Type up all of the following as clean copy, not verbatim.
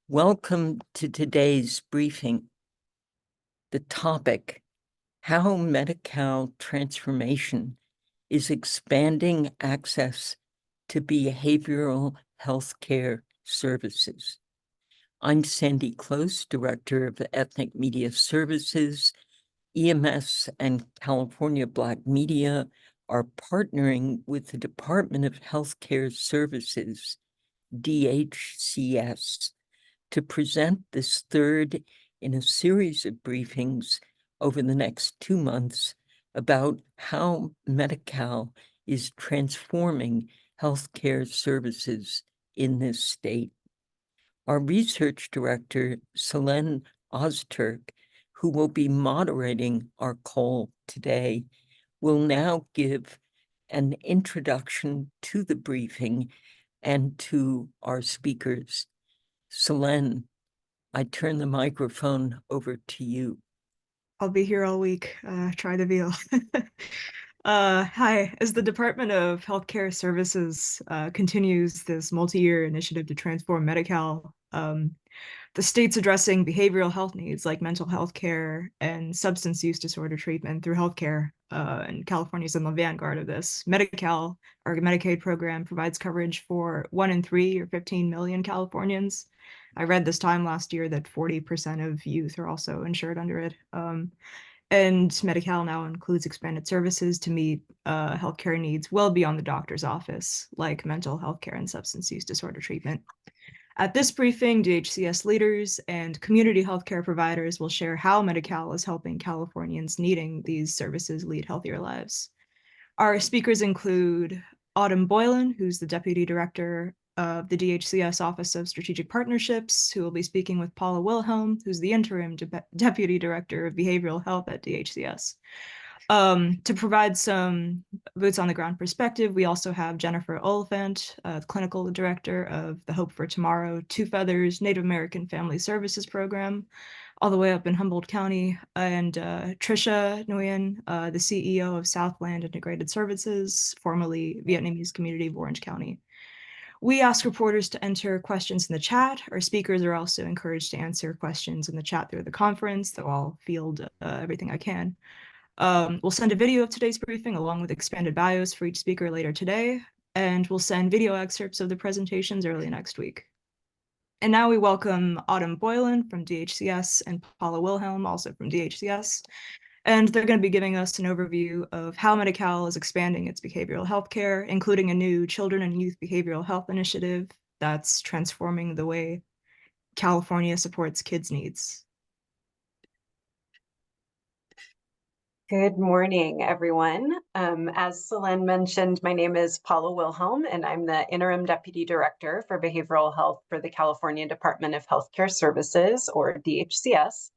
Welcome to today's briefing. The topic, how Medi-Cal transformation is expanding access to behavioral health care services. I'm Sandy Close, Director of Ethnic Media Services. EMS and California Black Media are partnering with the Department of Healthcare Services, DHCS, to present this third in a series of briefings over the next 2 months about how Medi-Cal is transforming healthcare services in this state. Our research director, Selene Ozturk, who will be moderating our call today, will now give an introduction to the briefing and to our speakers. Selene, I turn the microphone over to you. I'll be here all week. Try the veal. Hi, as the Department of Healthcare Services continues this multi-year initiative to transform Medi-Cal, the state's addressing behavioral health needs like mental health care and substance use disorder treatment through healthcare, and California's in the vanguard of this. Medi-Cal, our Medicaid program, provides coverage for 1 in 3 or 15 million Californians. I read this time last year that 40% of youth are also insured under it. And Medi-Cal now includes expanded services to meet healthcare needs well beyond the doctor's office, like mental health care and substance use disorder treatment. At this briefing, DHCS leaders and community healthcare providers will share how Medi-Cal is helping Californians needing these services lead healthier lives. Our speakers include Autumn Boylan, who's the Deputy Director of the DHCS Office of Strategic Partnerships, who will be speaking with Paula Wilhelm, who's the Interim Deputy Director of Behavioral Health at DHCS. To provide some boots on the ground perspective, we also have Jennifer Oliphant, Clinical Director of the Hope for Tomorrow, Two Feathers Native American Family Services Program, all the way up in Humboldt County, and Tricia Nguyen, the CEO of Southland Integrated Services, formerly Vietnamese Community of Orange County. We ask reporters to enter questions in the chat. Our speakers are also encouraged to answer questions in the chat through the conference, though I'll field everything I can. We'll send a video of today's briefing along with expanded bios for each speaker later today, and we'll send video excerpts of the presentations early next week. And now we welcome Autumn Boylan from DHCS and Paula Wilhelm, also from DHCS. And they're going to be giving us an overview of how Medi-Cal is expanding its behavioral health care, including a new children and youth behavioral health initiative that's transforming the way California supports kids' needs. Good morning, everyone. As Selene mentioned, my name is Paula Wilhelm, and I'm the Interim Deputy Director for Behavioral Health for the California Department of Healthcare Services, or DHCS.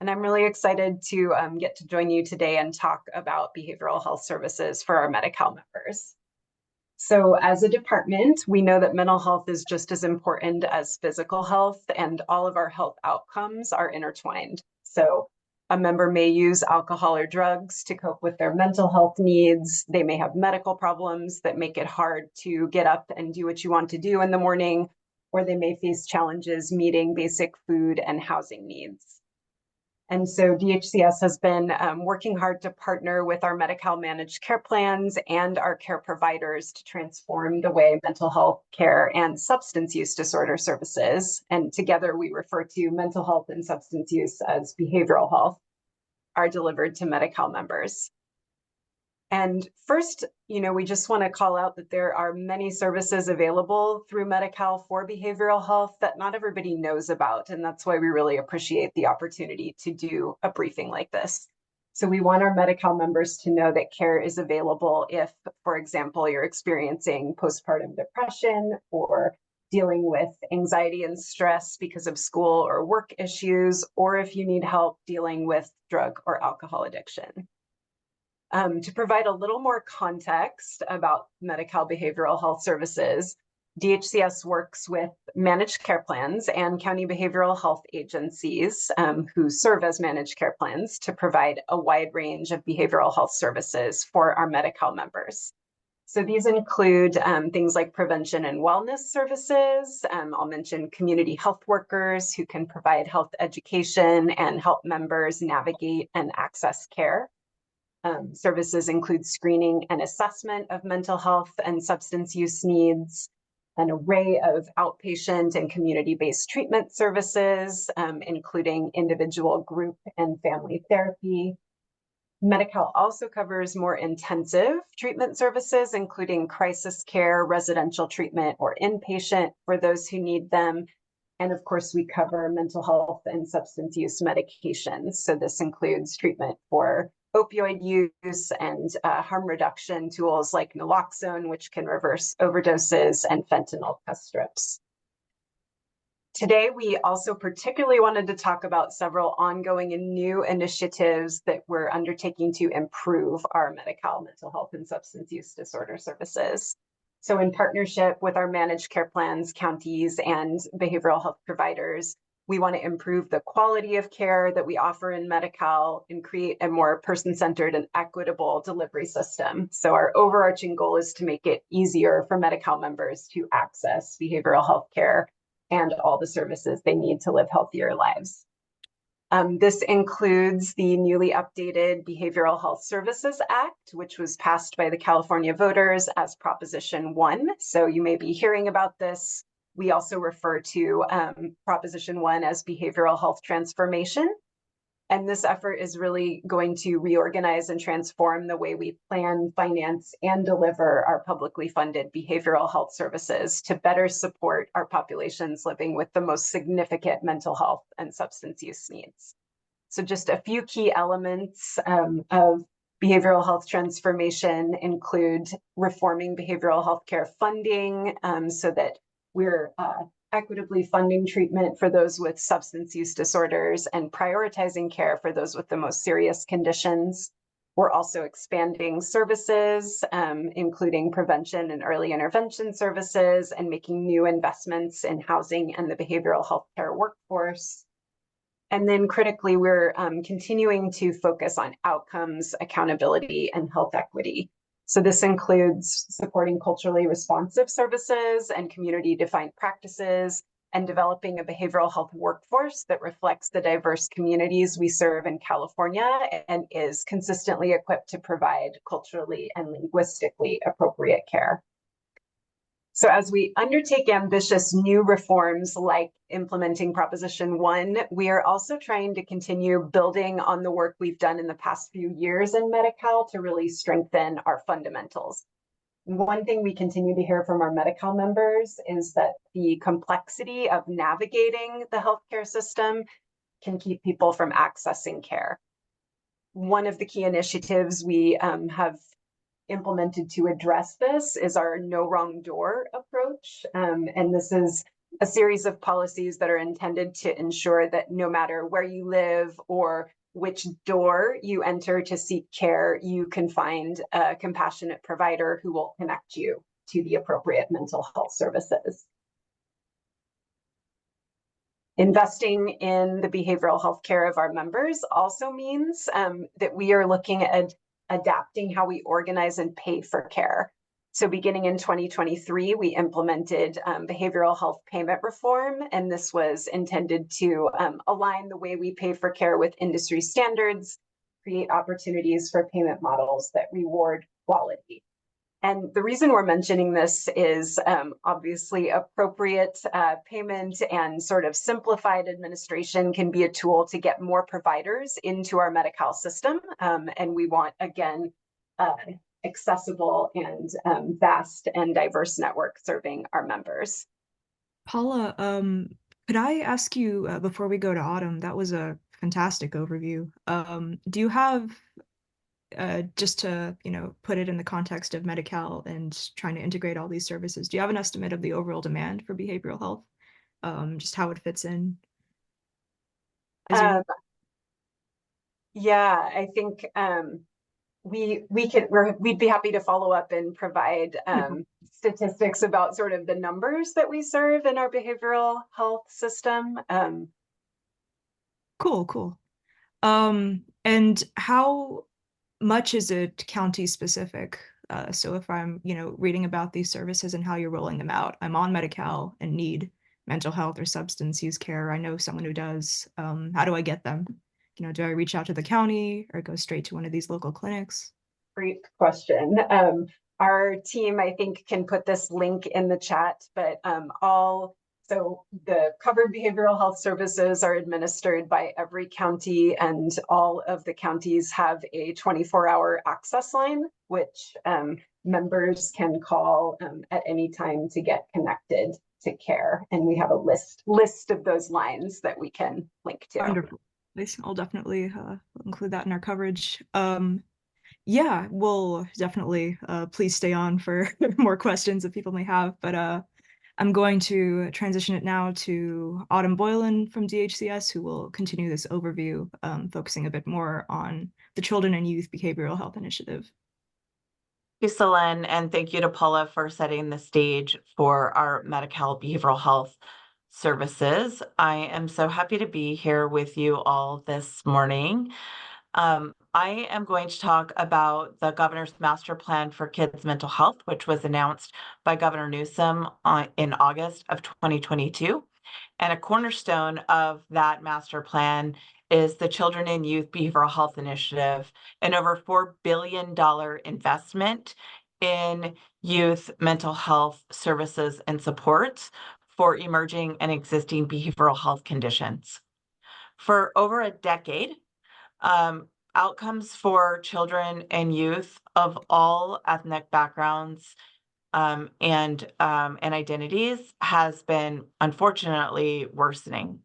And I'm really excited to get to join you today and talk about behavioral health services for our Medi-Cal members. So as a department, we know that mental health is just as important as physical health, and all of our health outcomes are intertwined. So a member may use alcohol or drugs to cope with their mental health needs. They may have medical problems that make it hard to get up and do what you want to do in the morning, or they may face challenges meeting basic food and housing needs. And so DHCS has been working hard to partner with our Medi-Cal managed care plans and our care providers to transform the way mental health care and substance use disorder services, and together we refer to mental health and substance use as behavioral health, are delivered to Medi-Cal members. And first, we just want to call out that there are many services available through Medi-Cal for behavioral health that not everybody knows about. And that's why we really appreciate the opportunity to do a briefing like this. So we want our Medi-Cal members to know that care is available if, for example, you're experiencing postpartum depression or dealing with anxiety and stress because of school or work issues, or if you need help dealing with drug or alcohol addiction. To provide a little more context about Medi-Cal behavioral health services, DHCS works with managed care plans and county behavioral health agencies who serve as managed care plans to provide a wide range of behavioral health services for our Medi-Cal members. So these include things like prevention and wellness services. I'll mention community health workers who can provide health education and help members navigate and access care. Services include screening and assessment of mental health and substance use needs, an array of outpatient and community-based treatment services, including individual, group, and family therapy. Medi-Cal also covers more intensive treatment services, including crisis care, residential treatment, or inpatient for those who need them. And of course, we cover mental health and substance use medications. So this includes treatment for opioid use and harm reduction tools like naloxone, which can reverse overdoses, and fentanyl test strips. Today, we also particularly wanted to talk about several ongoing and new initiatives that we're undertaking to improve our Medi-Cal mental health and substance use disorder services. So in partnership with our managed care plans, counties, and behavioral health providers, we want to improve the quality of care that we offer in Medi-Cal and create a more person-centered and equitable delivery system. So our overarching goal is to make it easier for Medi-Cal members to access behavioral health care and all the services they need to live healthier lives. This includes the newly updated Behavioral Health Services Act, which was passed by the California voters as Proposition 1. So you may be hearing about this. We also refer to Proposition 1 as behavioral health transformation. And this effort is really going to reorganize and transform the way we plan, finance, and deliver our publicly funded behavioral health services to better support our populations living with the most significant mental health and substance use needs. So just a few key elements of behavioral health transformation include reforming behavioral health care funding so that we're equitably funding treatment for those with substance use disorders and prioritizing care for those with the most serious conditions. We're also expanding services, including prevention and early intervention services, and making new investments in housing and the behavioral health care workforce. And then critically, we're continuing to focus on outcomes, accountability, and health equity. So this includes supporting culturally responsive services and community-defined practices, and developing a behavioral health workforce that reflects the diverse communities we serve in California and is consistently equipped to provide culturally and linguistically appropriate care. So as we undertake ambitious new reforms like implementing Proposition 1, we are also trying to continue building on the work we've done in the past few years in Medi-Cal to really strengthen our fundamentals. One thing we continue to hear from our Medi-Cal members is that the complexity of navigating the healthcare system can keep people from accessing care. One of the key initiatives we have implemented to address this is our no wrong door approach. And this is a series of policies that are intended to ensure that no matter where you live or which door you enter to seek care, you can find a compassionate provider who will connect you to the appropriate mental health services. Investing in the behavioral health care of our members also means that we are looking at adapting how we organize and pay for care. So beginning in 2023, we implemented behavioral health payment reform, and this was intended to align the way we pay for care with industry standards, create opportunities for payment models that reward quality. And the reason we're mentioning this is obviously appropriate payment and sort of simplified administration can be a tool to get more providers into our Medi-Cal system. And we want, again, accessible and vast and diverse network serving our members. Paula, could I ask you before we go to Autumn? That was a fantastic overview. Do you have just to, put it in the context of Medi-Cal and trying to integrate all these services, do you have an estimate of the overall demand for behavioral health? Just how it fits in? Yeah, I think we'd be happy to follow up and provide statistics about sort of the numbers that we serve in our behavioral health system. Cool. And how much is it county specific? So if I'm, reading about these services and how you're rolling them out, I'm on Medi-Cal and need mental health or substance use care. I know someone who does. How do I get them? Do I reach out to the county or go straight to one of these local clinics? Great question. Our team, I think, can put this link in the chat, but so the covered behavioral health services are administered by every county, and all of the counties have a 24-hour access line, which members can call at any time to get connected to care. And we have a list of those lines that we can link to. Wonderful. I'll definitely include that in our coverage. Yeah, we'll definitely please stay on for more questions that people may have. But I'm going to transition it now to Autumn Boylan from DHCS, who will continue this overview, focusing a bit more on the Children and Youth Behavioral Health Initiative. Thank you, Selene, and thank you to Paula for setting the stage for our Medi-Cal behavioral health services. I am so happy to be here with you all this morning. I am going to talk about the governor's master plan for kids' mental health, which was announced by Governor Newsom in August of 2022. And a cornerstone of that master plan is the Children and Youth Behavioral Health Initiative, an over $4 billion investment in youth mental health services and supports for emerging and existing behavioral health conditions. For over a decade, outcomes for children and youth of all ethnic backgrounds and identities has been unfortunately worsening.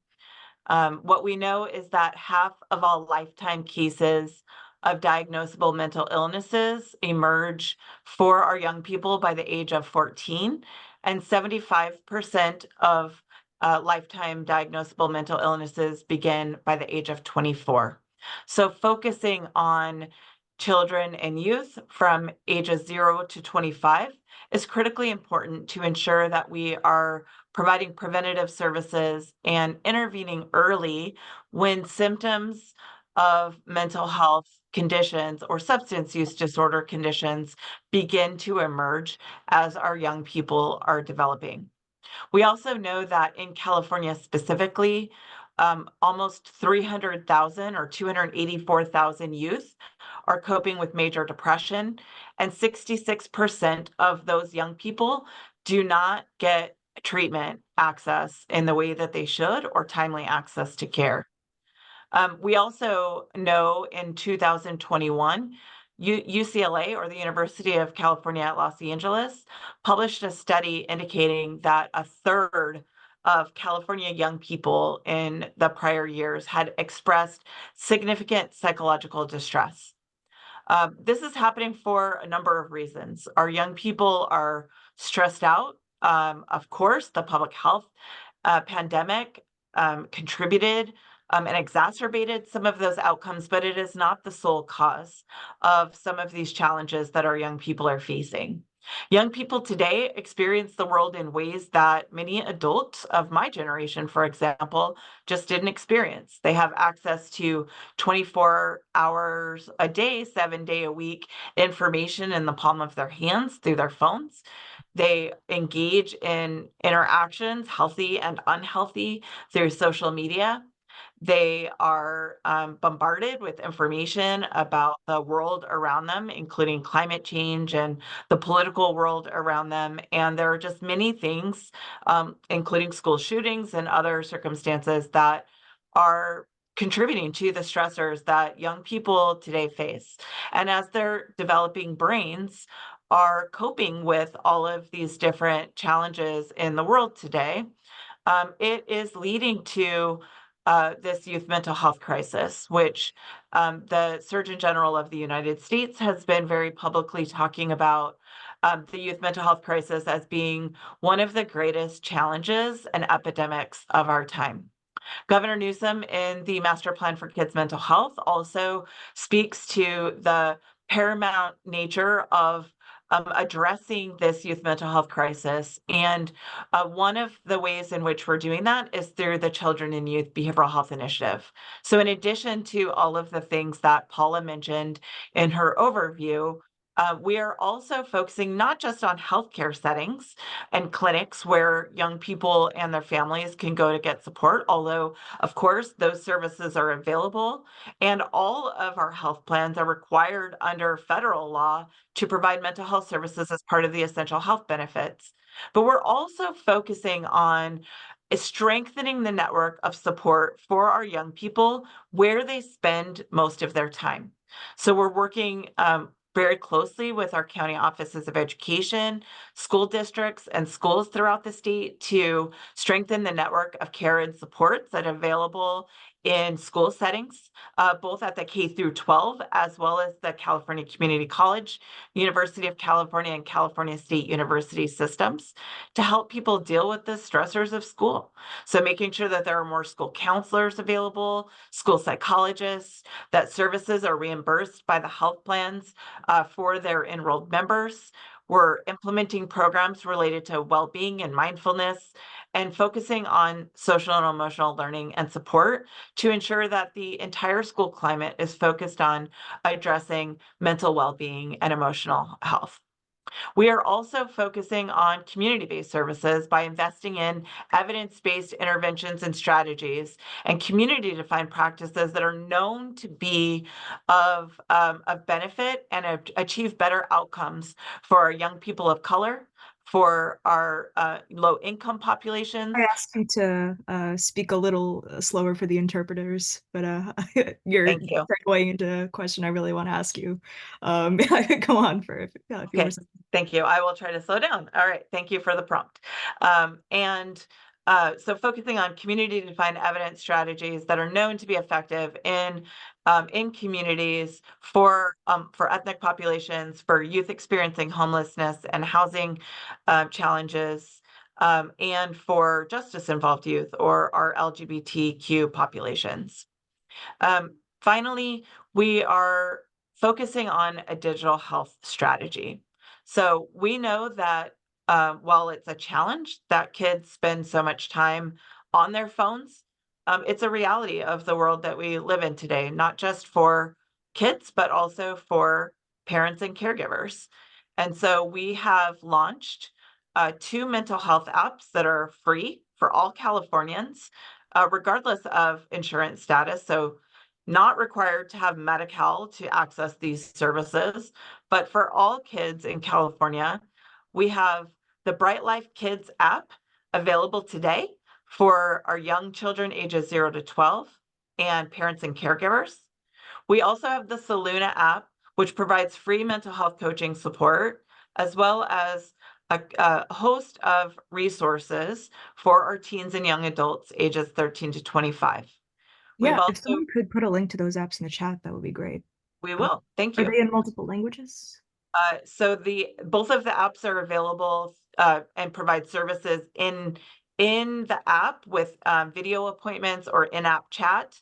What we know is that half of all lifetime cases of diagnosable mental illnesses emerge for our young people by the age of 14, and 75% of lifetime diagnosable mental illnesses begin by the age of 24. So focusing on children and youth from ages 0 to 25 is critically important to ensure that we are providing preventative services and intervening early when symptoms of mental health conditions or substance use disorder conditions begin to emerge as our young people are developing. We also know that in California specifically, almost 300,000 or 284,000 youth are coping with major depression, and 66% of those young people do not get treatment access in the way that they should or timely access to care. We also know in 2021, UCLA, or the University of California at Los Angeles, published a study indicating that a third of California young people in the prior years had expressed significant psychological distress. This is happening for a number of reasons. Our young people are stressed out. Of course, the public health pandemic contributed and exacerbated some of those outcomes, but it is not the sole cause of some of these challenges that our young people are facing. Young people today experience the world in ways that many adults of my generation, for example, just didn't experience. They have access to 24 hours a day, 7 days a week information in the palm of their hands through their phones. They engage in interactions, healthy and unhealthy, through social media. They are bombarded with information about the world around them, including climate change and the political world around them. And there are just many things, including school shootings and other circumstances, that are contributing to the stressors that young people today face. And as their developing brains are coping with all of these different challenges in the world today, it is leading to this youth mental health crisis, which the Surgeon General of the United States has been very publicly talking about the youth mental health crisis as being one of the greatest challenges and epidemics of our time. Governor Newsom, in the Master Plan for Kids' Mental Health, also speaks to the paramount nature of addressing this youth mental health crisis. And one of the ways in which we're doing that is through the Children and Youth Behavioral Health Initiative. So in addition to all of the things that Paula mentioned in her overview, We are also focusing not just on healthcare settings and clinics where young people and their families can go to get support, although, of course, those services are available. And all of our health plans are required under federal law to provide mental health services as part of the essential health benefits. But we're also focusing on strengthening the network of support for our young people where they spend most of their time. So we're working very closely with our county offices of education, school districts, and schools throughout the state to strengthen the network of care and supports that are available in school settings, both at the K through 12, as well as the California Community College, University of California, and California State University systems to help people deal with the stressors of school. So making sure that there are more school counselors available, school psychologists, that services are reimbursed by the health plans for their enrolled members. We're implementing programs related to well-being and mindfulness and focusing on social and emotional learning and support to ensure that the entire school climate is focused on addressing mental well-being and emotional health. We are also focusing on community-based services by investing in evidence-based interventions and strategies and community-defined practices that are known to be of benefit and achieve better outcomes for our young people of color, for our low-income populations. I asked you to speak a little slower for the interpreters, but you're Thank you. segueing into a question I really want to ask you. Go on for a few more Okay, seconds. thank you. I will try to slow down. All right, thank you for the prompt. So focusing on community-defined evidence strategies that are known to be effective in communities for ethnic populations, for youth experiencing homelessness and housing challenges, and for justice-involved youth or our LGBTQ populations. Finally, we are focusing on a digital health strategy. So we know that while it's a challenge that kids spend so much time on their phones, it's a reality of the world that we live in today, not just for kids, but also for parents and caregivers. And so we have launched 2 mental health apps that are free for all Californians, regardless of insurance status. So not required to have Medi-Cal to access these services, but for all kids in California, we have the Bright Life Kids app available today for our young children ages 0 to 12 and parents and caregivers. We also have the Saluna app, which provides free mental health coaching support, as well as a host of resources for our teens and young adults ages 13 to 25. We've Yeah, if also, someone could put a link to those apps in the chat, that would be great. we will, thank Are you. they in multiple languages? So both of the apps are available and provide services in the app with video appointments or in-app chat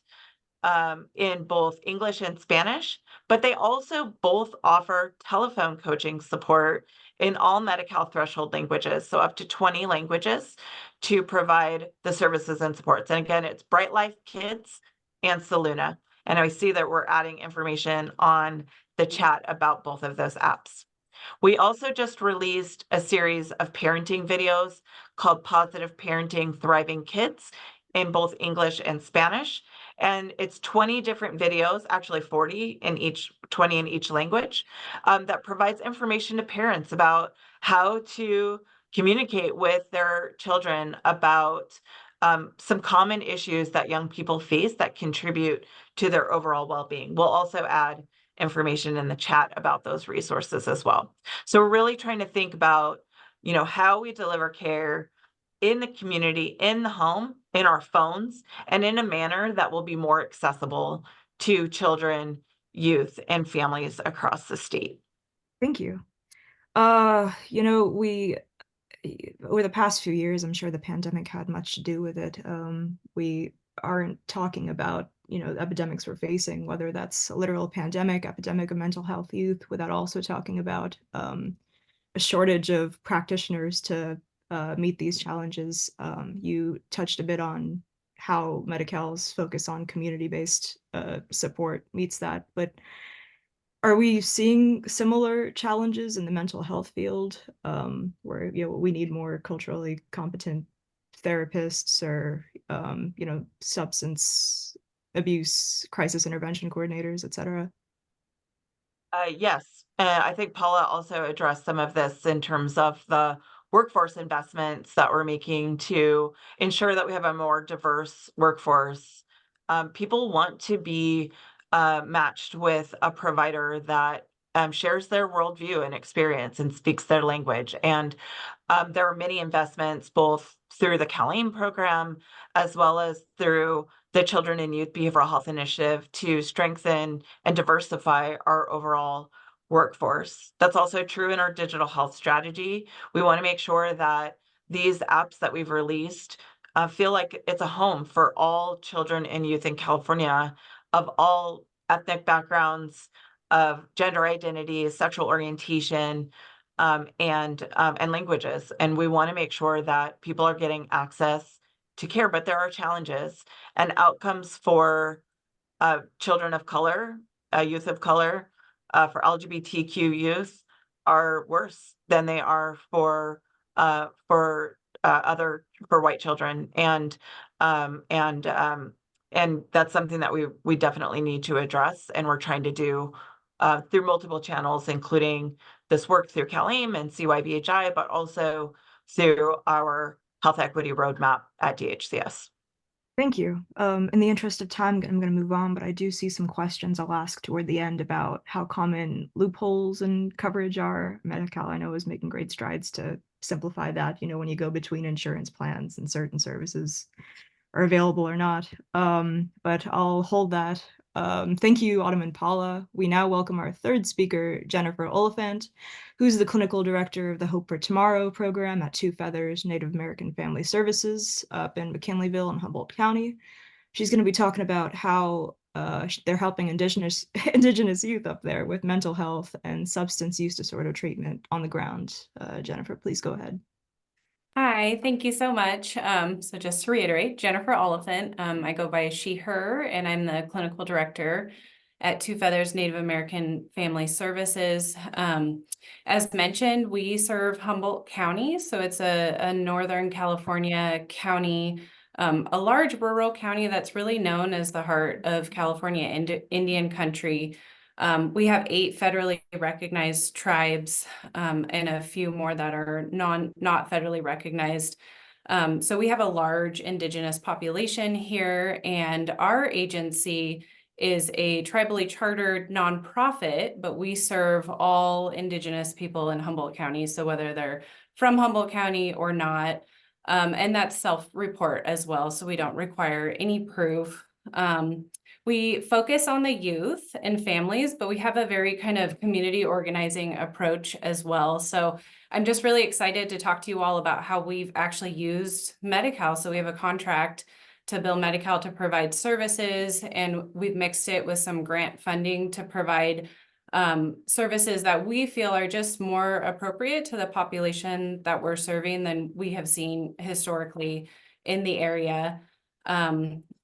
in both English and Spanish, but they also both offer telephone coaching support in all Medi-Cal threshold languages, so up to 20 languages to provide the services and supports. And again, it's Bright Life Kids and Saluna. And I see that we're adding information on the chat about both of those apps. We also just released a series of parenting videos called Positive Parenting Thriving Kids in both English and Spanish. And it's 20 different videos, actually 40 in each, 20 in each language, that provides information to parents about how to communicate with their children about some common issues that young people face that contribute to their overall well-being. We'll also add information in the chat about those resources as well. So we're really trying to think about, how we deliver care in the community, in the home, in our phones, and in a manner that will be more accessible to children, youth, and families across the state. Thank you. We over the past few years, I'm sure the pandemic had much to do with it. We aren't talking about, epidemics we're facing, whether that's a literal epidemic of mental health youth, without also talking about a shortage of practitioners to meet these challenges. You touched a bit on how Medi-Cal's focus on community-based support meets that, but Are we seeing similar challenges in the mental health field, where we need more culturally competent therapists or substance abuse crisis intervention coordinators, et cetera? Yes, I think Paula also addressed some of this in terms of the workforce investments that we're making to ensure that we have a more diverse workforce. People want to be matched with a provider that shares their worldview and experience and speaks their language. And there are many investments both through the CalAIM program as well as through the Children and Youth Behavioral Health Initiative to strengthen and diversify our overall workforce. That's also true in our digital health strategy. We want to make sure that these apps that we've released feel like it's a home for all children and youth in California of all ethnic backgrounds, of gender identities, sexual orientation, and languages. And we want to make sure that people are getting access to care, but there are challenges and outcomes for children of color, youth of color, for LGBTQ youth are worse than they are for white children, and that's something that we definitely need to address, and we're trying to do through multiple channels, including this work through CalAIM and CYBHI, but also through our health equity roadmap at DHCS. Thank you. In the interest of time, I'm going to move on, but I do see some questions I'll ask toward the end about how common loopholes in coverage are. Medi-Cal, I know, is making great strides to simplify that, when you go between insurance plans and certain services are available or not. But I'll hold that. Thank you, Autumn and Paula. We now welcome our third speaker, Jennifer Oliphant, who's the clinical director of the Hope for Tomorrow program at Two Feathers Native American Family Services up in McKinleyville and Humboldt County. She's going to be talking about how they're helping indigenous youth up there with mental health and substance use disorder treatment on the ground. Jennifer, please go ahead. Hi, thank you so much. So just to reiterate, Jennifer Oliphant, I go by she, her, and I'm the clinical director at Two Feathers Native American Family Services. As mentioned, we serve Humboldt County, so it's a Northern California county, a large rural county that's really known as the heart of California Indian country. We have 8 federally recognized tribes and a few more that are not federally recognized. So we have a large indigenous population here, and our agency is a tribally chartered nonprofit, but we serve all indigenous people in Humboldt County. So whether they're from Humboldt County or not, and that's self-report as well. So we don't require any proof. We focus on the youth and families, but we have a very kind of community organizing approach as well. So I'm just really excited to talk to you all about how we've actually used Medi-Cal. So we have a contract to bill Medi-Cal to provide services, and we've mixed it with some grant funding to provide services that we feel are just more appropriate to the population that we're serving than we have seen historically in the area.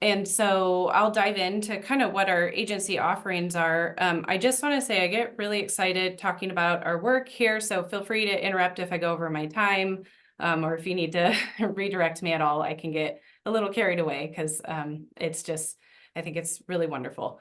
And so I'll dive into kind of what our agency offerings are. I just want to say I get really excited talking about our work here, so feel free to interrupt if I go over my time, or if you need to redirect me at all. I can get a little carried away because it's just, I think it's really wonderful.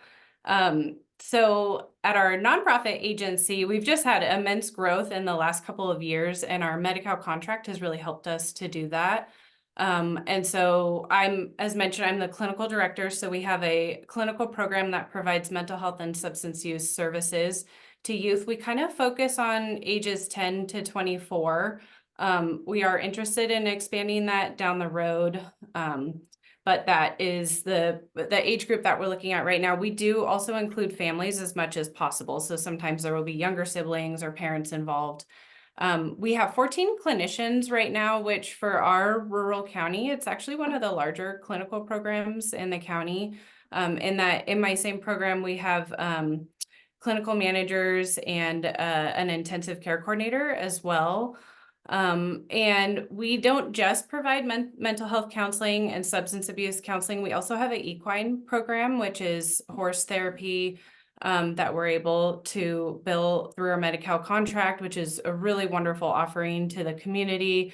So at our nonprofit agency, we've just had immense growth in the last couple of years, and our Medi-Cal contract has really helped us to do that. And so as mentioned, I'm the clinical director. So we have a clinical program that provides mental health and substance use services to youth. We kind of focus on ages 10 to 24. We are interested in expanding that down the road. But that is the age group that we're looking at right now. We do also include families as much as possible. So sometimes there will be younger siblings or parents involved. We have 14 clinicians right now, which for our rural county, it's actually one of the larger clinical programs in the county. In my same program, we have clinical managers and an intensive care coordinator as well. And we don't just provide mental health counseling and substance abuse counseling. We also have an equine program, which is horse therapy, that we're able to bill through our Medi-Cal contract, which is a really wonderful offering to the community.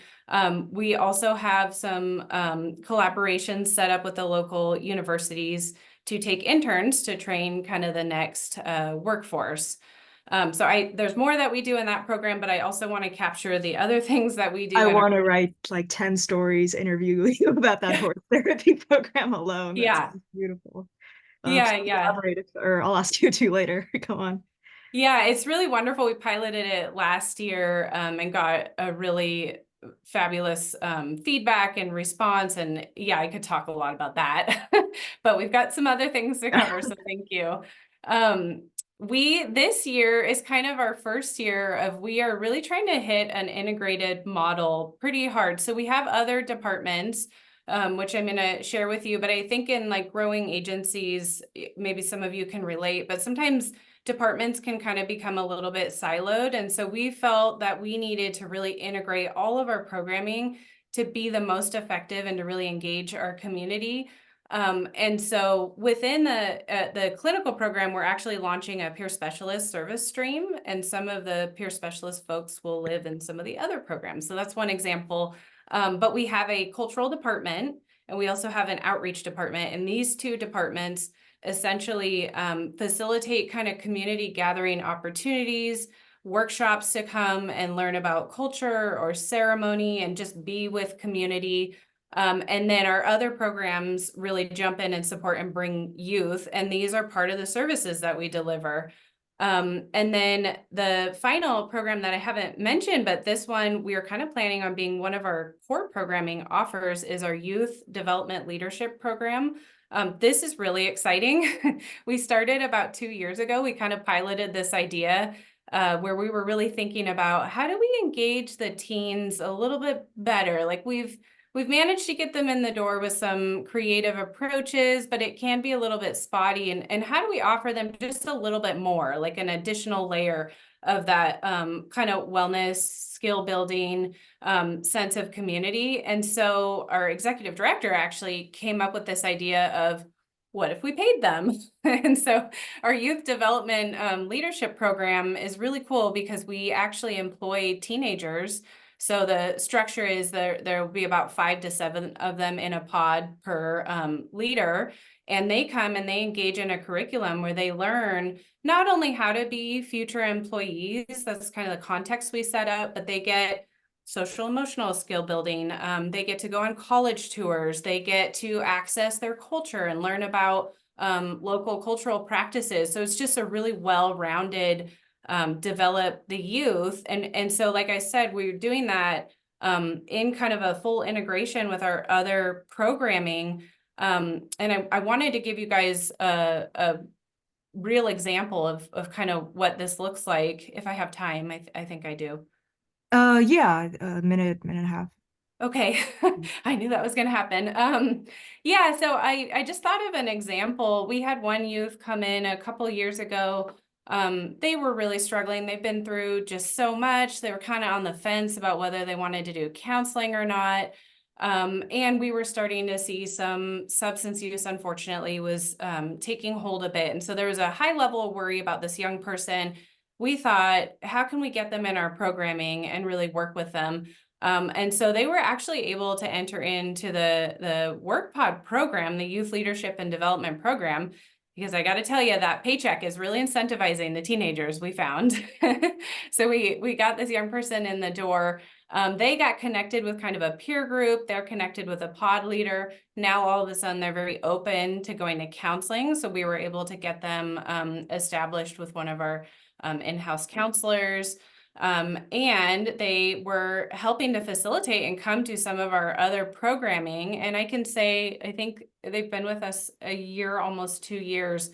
We also have some collaborations set up with the local universities to take interns to train kind of the next workforce. So there's more that we do in that program, but I also want to capture the other things that we do. I want to write like 10 stories, interview you about that horse therapy program alone. Yeah. That's beautiful. Yeah. Or I'll ask you to later. Go on. Yeah, it's really wonderful. We piloted it last year and got a really fabulous feedback and response. And yeah, I could talk a lot about that, but we've got some other things to cover. So thank you. This year is kind of our first year of, we are really trying to hit an integrated model pretty hard. So we have other departments, which I'm going to share with you, but I think in like growing agencies, maybe some of you can relate, but sometimes departments can kind of become a little bit siloed. And so we felt that we needed to really integrate all of our programming to be the most effective and to really engage our community. And so within the clinical program, we're actually launching a peer specialist service stream, and some of the peer specialist folks will live in some of the other programs. So that's one example. But we have a cultural department, and we also have an outreach department, and these two departments essentially facilitate kind of community gathering opportunities, workshops to come and learn about culture or ceremony and just be with community. And then our other programs really jump in and support and bring youth. And these are part of the services that we deliver. And then the final program that I haven't mentioned, but this one we are kind of planning on being one of our core programming offers, is our Youth Development Leadership Program. This is really exciting. We started about 2 years ago. We kind of piloted this idea where we were really thinking about how do we engage the teens a little bit better. Like we've managed to get them in the door with some creative approaches, but it can be a little bit spotty. And how do we offer them just a little bit more, like an additional layer of that kind of wellness, skill building, sense of community? And so our executive director actually came up with this idea of, what if we paid them? And so our youth development leadership program is really cool because we actually employ teenagers. So the structure is there will be about 5 to 7 of them in a pod per leader, and they come and they engage in a curriculum where they learn not only how to be future employees, that's kind of the context we set up, but they get social emotional skill building. They get to go on college tours. They get to access their culture and learn about local cultural practices. So it's just a really well-rounded develop the youth. And so, like I said, we're doing that in kind of a full integration with our other programming. And I wanted to give you guys a real example of kind of what this looks like. If I have time, I think I do. Yeah, a minute and a half. Okay, I knew that was going to happen. Yeah, so I just thought of an example. We had one youth come in a couple years ago. They were really struggling. They've been through just so much. They were kind of on the fence about whether they wanted to do counseling or not. And we were starting to see some substance use, unfortunately, was taking hold a bit. And so there was a high level of worry about this young person. We thought, how can we get them in our programming and really work with them? And so they were actually able to enter into the WorkPod program, the Youth Leadership and Development Program, because I got to tell you, that paycheck is really incentivizing the teenagers, we found. So we got this young person in the door. They got connected with kind of a peer group. They're connected with a pod leader. Now, all of a sudden, they're very open to going to counseling. So we were able to get them established with one of our in-house counselors. And they were helping to facilitate and come to some of our other programming. And I can say, I think they've been with us a year, almost 2 years.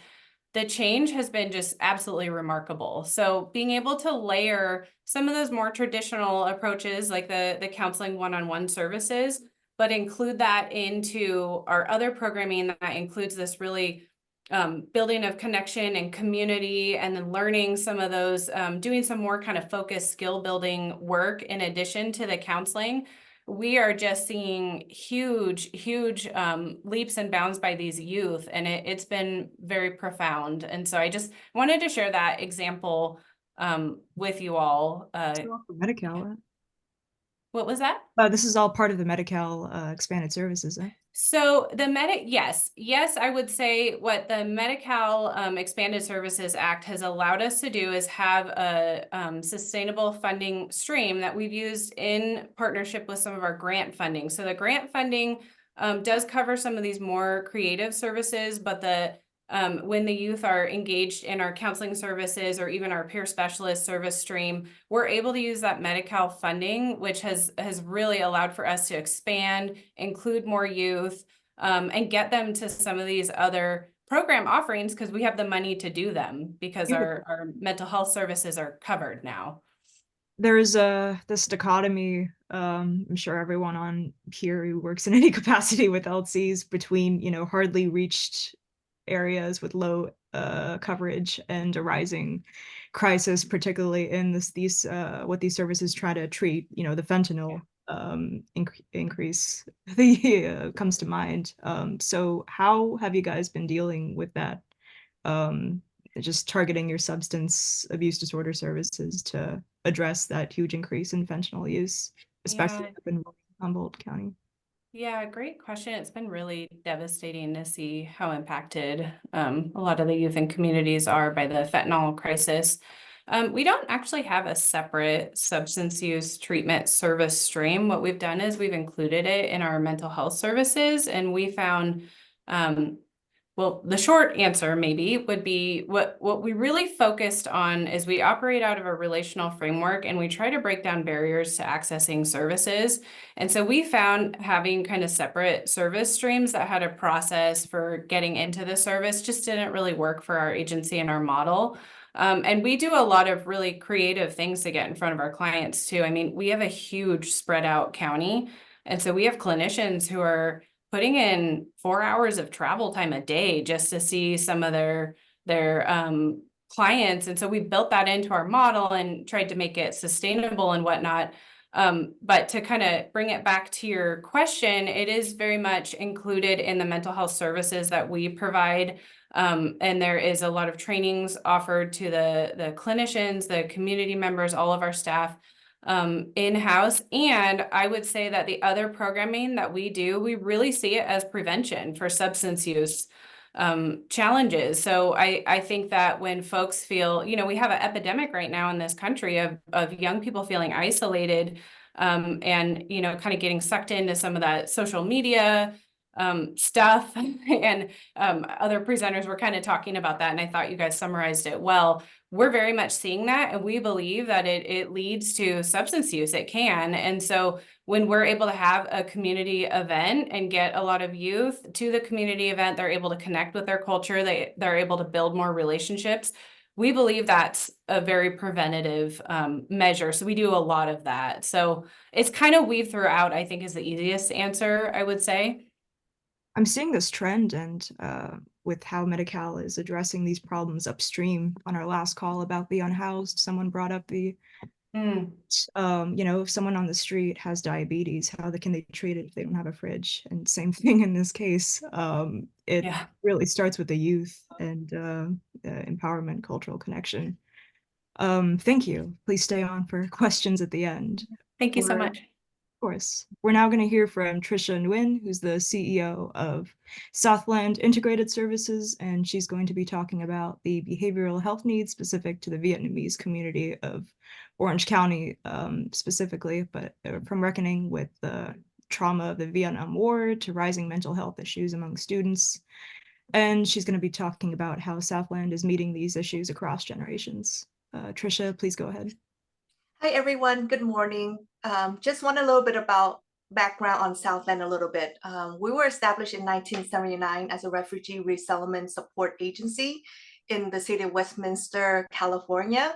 The change has been just absolutely remarkable. So being able to layer some of those more traditional approaches, like the counseling one-on-one services, but include that into our other programming that includes this really building of connection and community, and then learning some of those, doing some more kind of focused skill building work in addition to the counseling. we are just seeing huge leaps and bounds by these youth, and it's been very profound. And so I just wanted to share that example with you all. Medi-Cal, right? What was that? This is all part of the Medi-Cal expanded services, eh? So the yes, I would say what the Medi-Cal Expanded Services Act has allowed us to do is have a sustainable funding stream that we've used in partnership with some of our grant funding. So the grant funding does cover some of these more creative services, but when the youth are engaged in our counseling services or even our peer specialist service stream, we're able to use that Medi-Cal funding, which has really allowed for us to expand, include more youth, and get them to some of these other program offerings because we have the money to do them because our mental health services are covered now. There is this dichotomy, I'm sure everyone on here who works in any capacity with LCs, between, you know, hardly reached areas with low coverage and a rising crisis, particularly in these what these services try to treat. You know, the fentanyl increase comes to mind. So how have you guys been dealing with that? Just targeting your substance abuse disorder services to address that huge increase in fentanyl use, especially up in Humboldt County? Yeah, great question. It's been really devastating to see how impacted a lot of the youth and communities are by the fentanyl crisis. We don't actually have a separate substance use treatment service stream. What we've done is we've included it in our mental health services, and we found well, the short answer maybe would be what we really focused on is we operate out of a relational framework and we try to break down barriers to accessing services. And so we found having kind of separate service streams that had a process for getting into the service just didn't really work for our agency and our model. And we do a lot of really creative things to get in front of our clients too. I mean, we have a huge spread out county. And so we have clinicians who are putting in 4 hours of travel time a day just to see some of their clients. And so we built that into our model and tried to make it sustainable and whatnot. But to kind of bring it back to your question, it is very much included in the mental health services that we provide. And there is a lot of trainings offered to the clinicians, the community members, all of our staff in-house. And I would say that the other programming that we do, we really see it as prevention for substance use challenges. So I think that when folks feel, you know, we have an epidemic right now in this country of young people feeling isolated and, you know, kind of getting sucked into some of that social media stuff. And other presenters were kind of talking about that. And I thought you guys summarized it well. We're very much seeing that, and we believe that it leads to substance use. It can. And so when we're able to have a community event and get a lot of youth to the community event, they're able to connect with their culture. They're able to build more relationships. We believe that's a very preventative measure. So we do a lot of that. So it's kind of weaved throughout, I think, is the easiest answer, I would say. I'm seeing this trend, and with how Medi-Cal is addressing these problems upstream. On our last call about the unhoused, someone brought up the, you know, if someone on the street has diabetes, how can they treat it if they don't have a fridge? And same thing in this case. It really starts with the youth and empowerment, cultural connection. Thank you. Please stay on for questions at the end. Thank you so much. Of course. We're now going to hear from Tricia Nguyen, who's the CEO of Southland Integrated Services, and she's going to be talking about the behavioral health needs specific to the Vietnamese community of Orange County specifically, but from reckoning with the trauma of the Vietnam War to rising mental health issues among students. And she's going to be talking about how Southland is meeting these issues across generations. Tricia, please go ahead. Hi, everyone. Good morning. Just want a little bit about background on Southland a little bit. We were established in 1979 as a refugee resettlement support agency in the city of Westminster, California.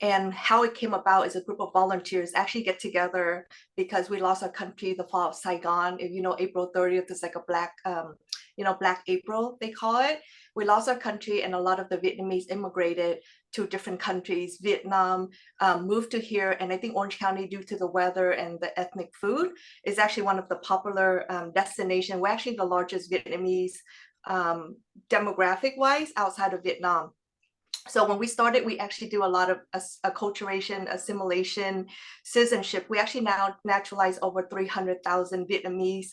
And how it came about is a group of volunteers actually get together because we lost our country, the fall of Saigon. If you know, April 30th is like a Black April, they call it. we lost our country, and a lot of the Vietnamese immigrated to different countries. Vietnam moved to here, and I think Orange County, due to the weather and the ethnic food, is actually one of the popular destinations. We're actually the largest Vietnamese demographic-wise outside of Vietnam. So when we started, we actually do a lot of acculturation, assimilation, citizenship. We actually now naturalize over 300,000 Vietnamese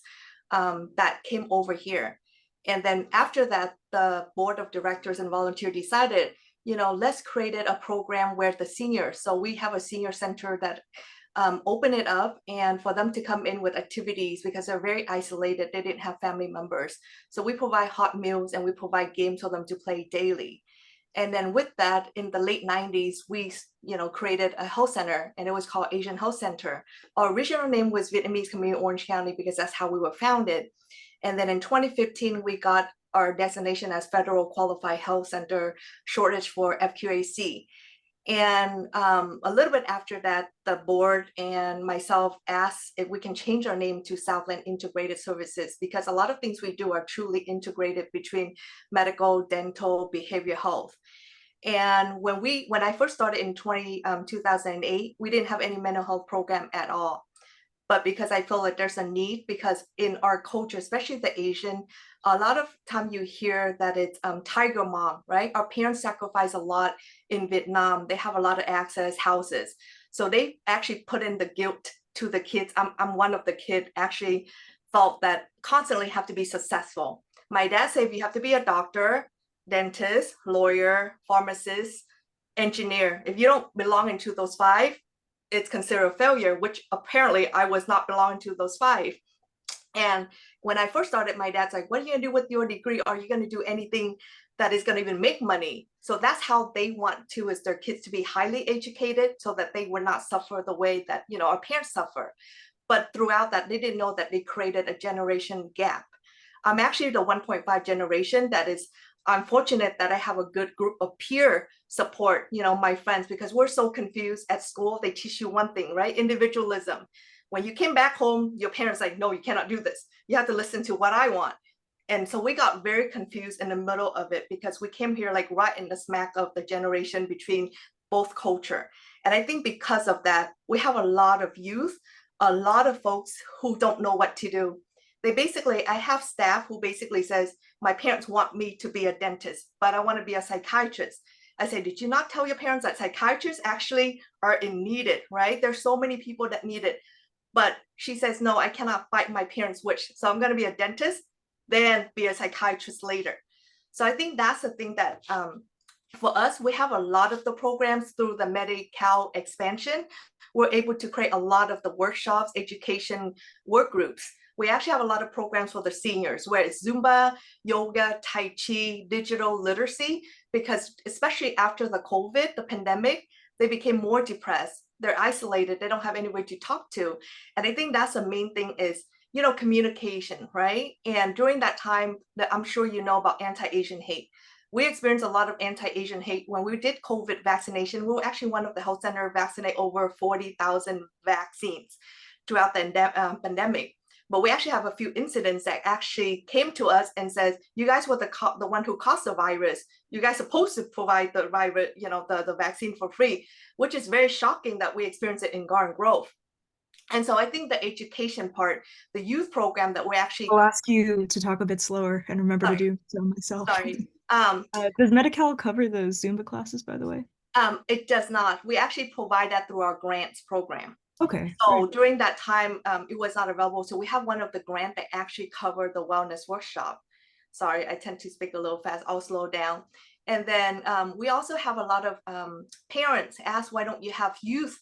that came over here. And then after that, the board of directors and volunteer decided, let's create a program where the seniors, so we have a senior center that open it up and for them to come in with activities because they're very isolated. They didn't have family members. So we provide hot meals and we provide games for them to play daily. And then with that, in the late 90s, we created a health center, and it was called Asian Health Center. Our original name was Vietnamese Community Orange County because that's how we were founded. And then in 2015, we got our designation as Federal Qualified Health Center, shortage for FQAC. And a little bit after that, the board and myself asked if we can change our name to Southland Integrated Services, because a lot of things we do are truly integrated between medical, dental, behavioral health. And when I first started in 2008, we didn't have any mental health program at all. But because I feel like there's a need, because in our culture, especially the Asian, a lot of time you hear that it's tiger mom, right? Our parents sacrifice a lot in Vietnam. They have a lot of access houses. So they actually put in the guilt to the kids. I'm one of the kids actually felt that constantly have to be successful. My dad said, you have to be a doctor, dentist, lawyer, pharmacist, engineer. If you don't belong into those five, it's considered a failure, which apparently I was not belonging to those five. And when I first started, my dad's like, what are you gonna do with your degree? Are you gonna do anything that is gonna even make money? So that's how they want to, is their kids to be highly educated so that they would not suffer the way that, our parents suffer. But throughout that, they didn't know that they created a generation gap. I'm actually the 1.5 generation that is, I'm fortunate that I have a good group of peer support, my friends, because we're so confused at school. They teach you one thing, right? Individualism. When you came back home, your parents like, no, you cannot do this. You have to listen to what I want. And so we got very confused in the middle of it because we came here like right in the smack of the generation between both culture. And I think because of that, we have a lot of youth, a lot of folks who don't know what to do. I have staff who basically says, my parents want me to be a dentist, but I want to be a psychiatrist. I say, did you not tell your parents that psychiatrists actually are in needed, right? There's so many people that need it. But she says, no, I cannot fight my parents' wish. So I'm going to be a dentist, then be a psychiatrist later. So I think that's the thing that for us, we have a lot of the programs through the Medi-Cal expansion. We're able to create a lot of the workshops, education work groups. We actually have a lot of programs for the seniors, where it's Zumba, yoga, Tai Chi, digital literacy, because especially after the COVID, the pandemic, they became more depressed. They're isolated. They don't have anywhere to talk to. And I think that's the main thing is, communication, right? And during that time, that I'm sure you know about anti-Asian hate. We experienced a lot of anti-Asian hate. When we did COVID vaccination, we were actually one of the health centers vaccinate over 40,000 vaccines throughout the pandemic. But we actually have a few incidents that actually came to us and says, you guys were the one who caused the virus. You guys are supposed to provide the virus, the vaccine for free, which is very shocking that we experienced it in Garden Grove. And so I think the education part, the youth program that we actually— I'll ask you to talk a bit slower and remember to do so myself. Sorry. Does Medi-Cal cover those Zumba classes, by the way? It does not. We actually provide that through our grants program. Okay. So during that time, it was not available. So we have one of the grants that actually covered the wellness workshop. Sorry, I tend to speak a little fast. I'll slow down. And then we also have a lot of parents ask, why don't you have youth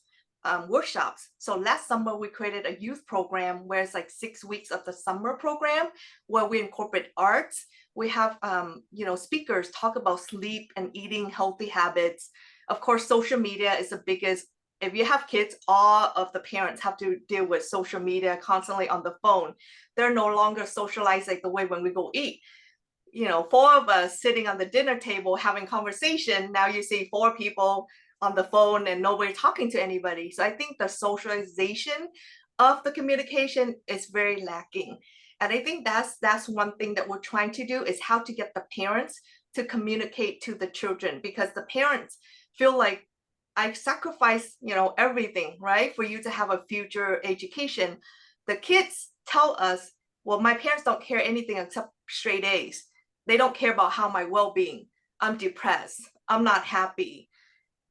workshops? So last summer, we created a youth program where it's like 6 weeks of the summer program where we incorporate arts. We have, speakers talk about sleep and eating healthy habits. Of course, social media is the biggest. If you have kids, all of the parents have to deal with social media constantly on the phone. They're no longer socialized like the way when we go eat. 4 of us sitting on the dinner table having conversation. Now you see 4 people on the phone and nobody talking to anybody. So I think the socialization of the communication is very lacking. And I think that's one thing that we're trying to do is how to get the parents to communicate to the children, because the parents feel like I sacrifice, everything, right, for you to have a future education. The kids tell us, well, my parents don't care anything except straight A's. They don't care about how my well-being. I'm depressed. I'm not happy.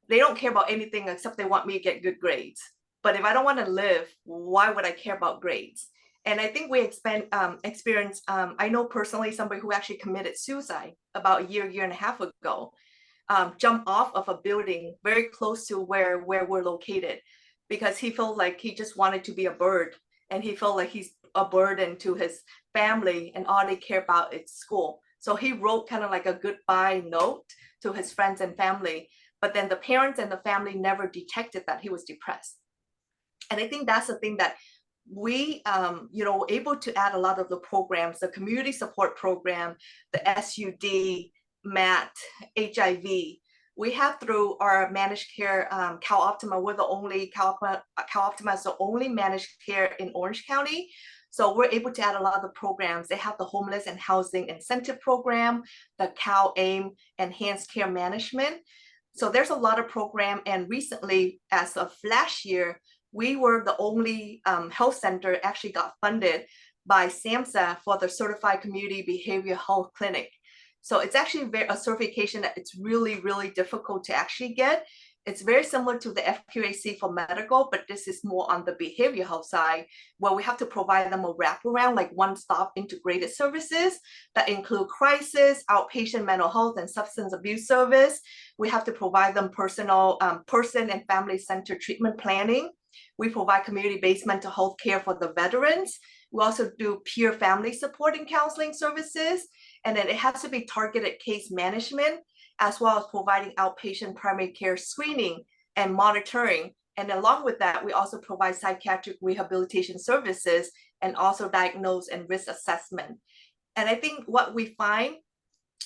They don't care about anything except they want me to get good grades. But if I don't want to live, why would I care about grades? And I think we experience, I know personally somebody who actually committed suicide about a year and a half ago, jumped off of a building very close to where we're located, because he felt like he just wanted to be a bird, and he felt like he's a burden to his family, and all they care about is school. So he wrote kind of like a goodbye note to his friends and family, but then the parents and the family never detected that he was depressed. And I think that's the thing that we, able to add a lot of the programs, the community support program, the SUD, MAT, HIV. We have through our managed care, CalOptima, we're the only, CalOptima is the only managed care in Orange County. So we're able to add a lot of the programs. They have the Homeless and Housing Incentive Program, the CalAIM Enhanced Care Management. So there's a lot of program. And recently, as of last year, we were the only health center actually got funded by SAMHSA for the Certified Community Behavioral Health Clinic. So it's actually a certification that it's really, really difficult to actually get. It's very similar to the FQAC for medical, but this is more on the behavioral health side, where we have to provide them a wraparound, like one-stop integrated services that include crisis, outpatient mental health, and substance abuse service. We have to provide them personal, person and family-centered treatment planning. We provide community-based mental health care for the veterans. We also do peer family support and counseling services. And then it has to be targeted case management, as well as providing outpatient primary care screening and monitoring. And along with that, we also provide psychiatric rehabilitation services and also diagnose and risk assessment. And I think what we find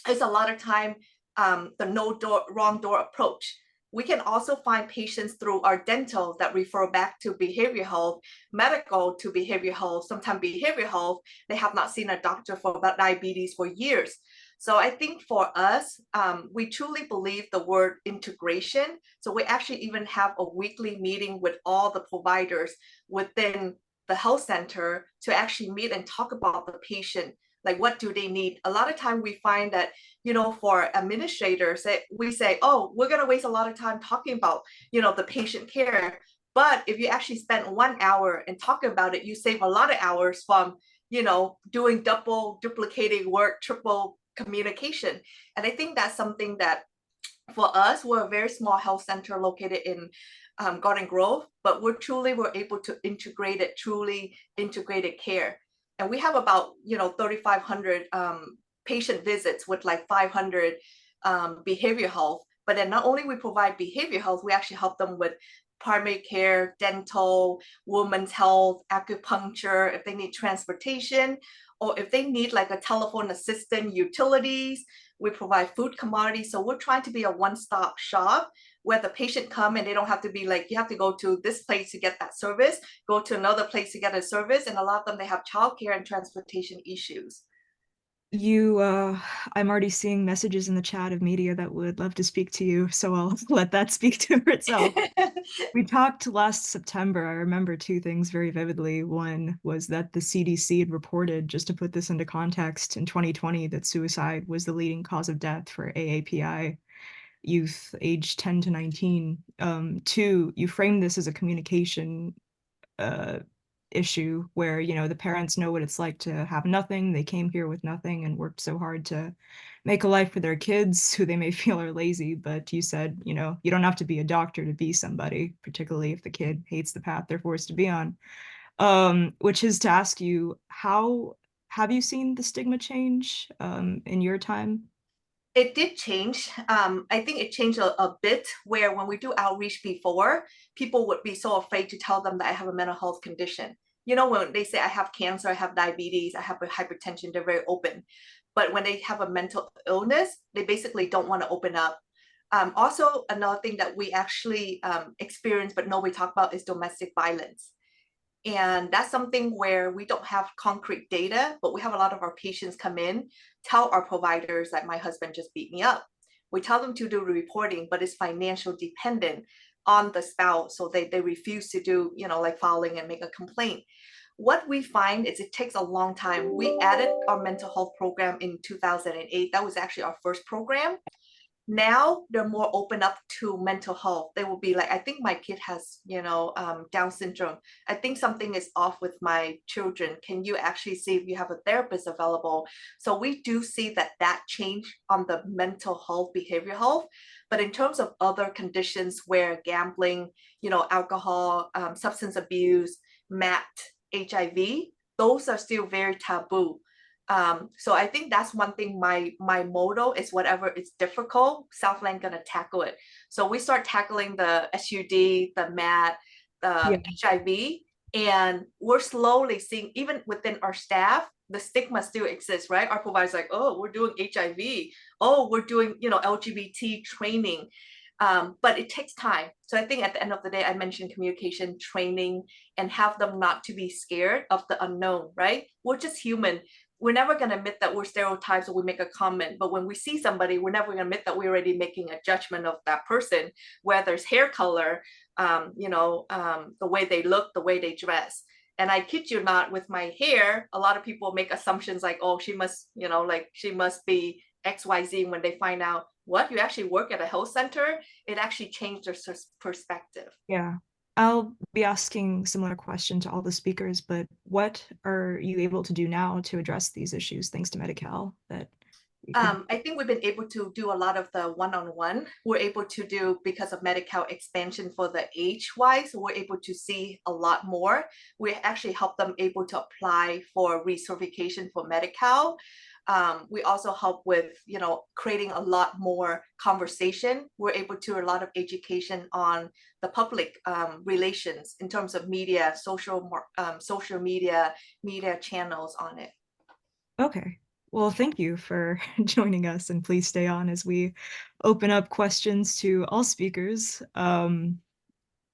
is a lot of time, the no door, wrong door approach. We can also find patients through our dental that refer back to behavioral health, medical to behavioral health, sometimes behavioral health. They have not seen a doctor for diabetes for years. So I think for us, we truly believe the word integration. So we actually even have a weekly meeting with all the providers within the health center to actually meet and talk about the patient. Like, what do they need? A lot of time we find that, for administrators, we say, oh, we're going to waste a lot of time talking about, the patient care. But if you actually spend 1 hour and talk about it, you save a lot of hours from, doing duplicating work, triple communication. And I think that's something that for us, we're a very small health center located in Garden Grove, but we're able to integrate it, truly integrated care. And we have about, 3,500 patient visits with like 500 behavioral health. But then not only we provide behavioral health, we actually help them with primary care, dental, women's health, acupuncture, if they need transportation, or if they need like a telephone assistant, utilities, we provide food commodities. So we're trying to be a one-stop shop where the patient come and they don't have to be like, you have to go to this place to get that service, go to another place to get a service. And a lot of them, they have childcare and transportation issues. I'm already seeing messages in the chat of media that would love to speak to you, so I'll let that speak to itself. We talked last September. I remember two things very vividly. One was that the CDC had reported, just to put this into context, in 2020 that suicide was the leading cause of death for AAPI youth aged 10 to 19. Two, you framed this as a communication issue where, the parents know what it's like to have nothing. They came here with nothing and worked so hard to make a life for their kids who they may feel are lazy. But you said, you don't have to be a doctor to be somebody, particularly if the kid hates the path they're forced to be on. Which is to ask you, how have you seen the stigma change in your time? It did change. I think it changed a bit, where when we do outreach before, people would be so afraid to tell them that I have a mental health condition. When they say I have cancer, I have diabetes, I have hypertension, they're very open. But when they have a mental illness, they basically don't want to open up. Also, another thing that we actually experience but nobody talk about is domestic violence. And that's something where we don't have concrete data, but we have a lot of our patients come in, tell our providers that my husband just beat me up. We tell them to do the reporting, but it's financial dependent on the spouse. So they refuse to do, like filing and make a complaint. What we find is it takes a long time. We added our mental health program in 2008. That was actually our first program. Now they're more open up to mental health. They will be like, I think my kid has, Down syndrome. I think something is off with my children. Can you actually see if you have a therapist available? So we do see that change on the mental health, behavioral health. But in terms of other conditions where gambling, alcohol, substance abuse, MAT, HIV, those are still very taboo. So I think that's one thing. My motto is whatever is difficult, Southland gonna tackle it. So we start tackling the SUD, the MAT, the HIV, and we're slowly seeing, even within our staff, the stigma still exists, right? Our providers like, oh, we're doing HIV, oh, we're doing LGBT training. But it takes time. So I think at the end of the day, I mentioned communication, training, and have them not to be scared of the unknown, right? We're just human. We're never going to admit that we're stereotypes or we make a comment, but when we see somebody, we're never going to admit that we're already making a judgment of that person, whether it's hair color, the way they look, the way they dress. And I kid you not, with my hair, a lot of people make assumptions like, oh, she must, she must be XYZ. When they find out, what, you actually work at a health center, it actually changed their perspective. Yeah. I'll be asking similar question to all the speakers, but what are you able to do now to address these issues thanks to Medi-Cal? I think we've been able to do a lot of the one-on-one. We're able to do, because of Medi-Cal expansion for the age-wise, we're able to see a lot more. We actually help them able to apply for recertification for Medi-Cal. We also help with, creating a lot more conversation. We're able to do a lot of education on the public relations in terms of media, social media channels on it. Okay. Well, thank you for joining us, and please stay on as we open up questions to all speakers. And,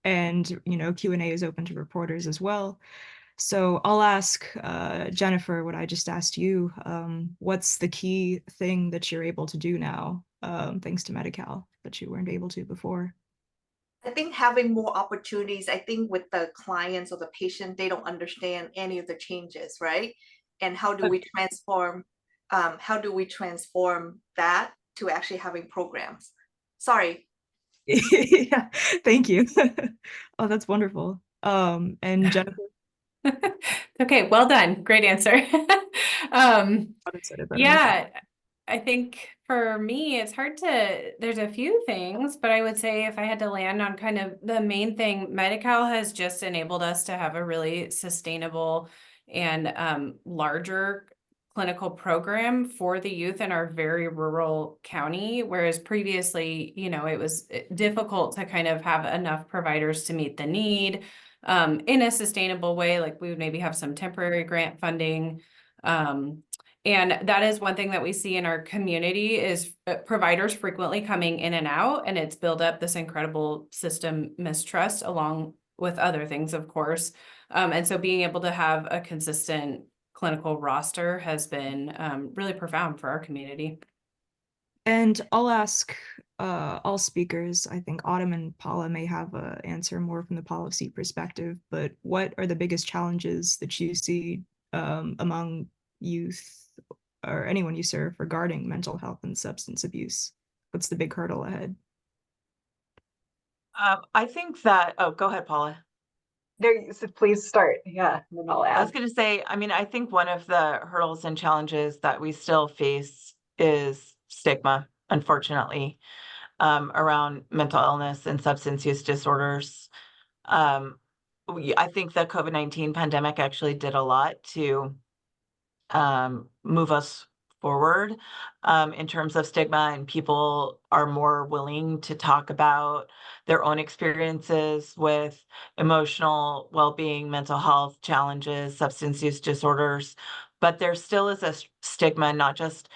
Q&A is open to reporters as well. So I'll ask Jennifer what I just asked you. What's the key thing that you're able to do now, thanks to Medi-Cal, that you weren't able to before? I think having more opportunities. I think with the clients or the patient, they don't understand any of the changes, right? And how do we transform? How do we transform that to actually having programs? Sorry. Yeah, thank you. Oh, that's wonderful. And Jennifer? Okay, well done. Great answer. Yeah, I think for me, it's hard to, there's a few things, but I would say if I had to land on kind of the main thing, Medi-Cal has just enabled us to have a really sustainable and larger clinical program for the youth in our very rural county, whereas previously, it was difficult to kind of have enough providers to meet the need in a sustainable way. Like we would maybe have some temporary grant funding. And that is one thing that we see in our community is providers frequently coming in and out, and it's built up this incredible system mistrust along with other things, of course. And so being able to have a consistent clinical roster has been really profound for our community. And I'll ask all speakers. I think Autumn and Paula may have an answer more from the policy perspective, but what are the biggest challenges that you see among youth or anyone you serve regarding mental health and substance abuse? What's the big hurdle ahead? I think that, oh, go ahead, Paula. There, so please start. Yeah, and then I'll add. I was going to say, I think one of the hurdles and challenges that we still face is stigma, unfortunately, around mental illness and substance use disorders. I think the COVID-19 pandemic actually did a lot to move us forward in terms of stigma, and people are more willing to talk about their own experiences with emotional well-being, mental health challenges, substance use disorders. But there still is a stigma, not just